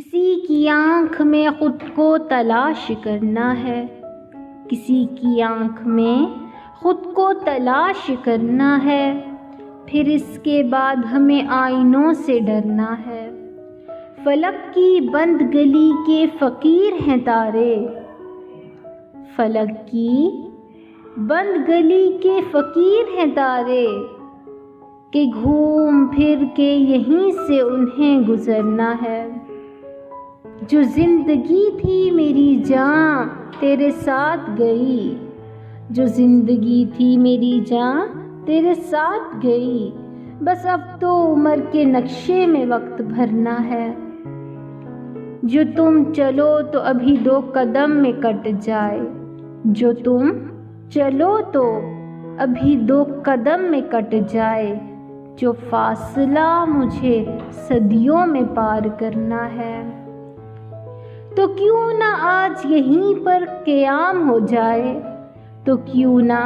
کسی کی آنکھ میں خود کو تلاش کرنا ہے، کسی کی آنکھ میں خود کو تلاش کرنا ہے، پھر اس کے بعد ہمیں آئینوں سے ڈرنا ہے۔ فلک کی بند گلی کے فقیر ہیں تارے، فلک کی بند گلی کے فقیر ہیں تارے، کہ گھوم پھر کے یہیں سے انہیں گزرنا ہے۔ جو زندگی تھی میری جاں تیرے ساتھ گئی، جو زندگی تھی میری جاں تیرے ساتھ گئی، بس اب تو عمر کے نقشے میں وقت بھرنا ہے۔ جو تم چلو تو ابھی 2 قدم میں کٹ جائے، جو تم چلو تو ابھی 2 قدم میں کٹ جائے، جو فاصلہ مجھے صدیوں میں پار کرنا ہے۔ تو کیوں نہ آج یہیں پر قیام ہو جائے، تو کیوں نہ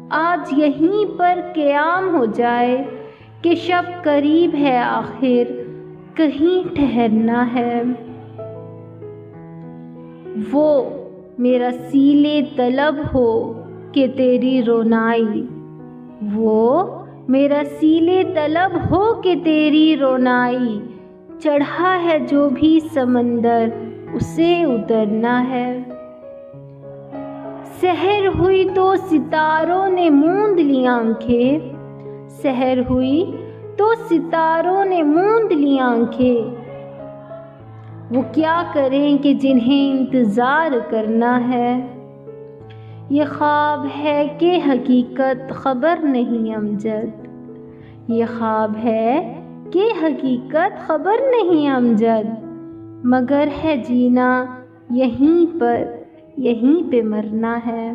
آج یہیں پر قیام ہو جائے، کہ شب قریب ہے آخر کہیں ٹھہرنا ہے۔ وہ میرا سیلِ طلب ہو کہ تیری رونائی، وہ میرا سیلِ طلب ہو کہ تیری رونائی، چڑھا ہے جو بھی سمندر اسے اترنا ہے۔ سحر ہوئی تو ستاروں نے موند لی آنکھیں، سحر ہوئی تو ستاروں نے موند لی آنکھیں، وہ کیا کریں کہ جنہیں انتظار کرنا ہے۔ یہ خواب ہے کہ حقیقت خبر نہیں امجد، یہ خواب ہے کہ حقیقت خبر نہیں امجد، مگر ہے جینا یہیں پر، یہیں پہ مرنا ہے۔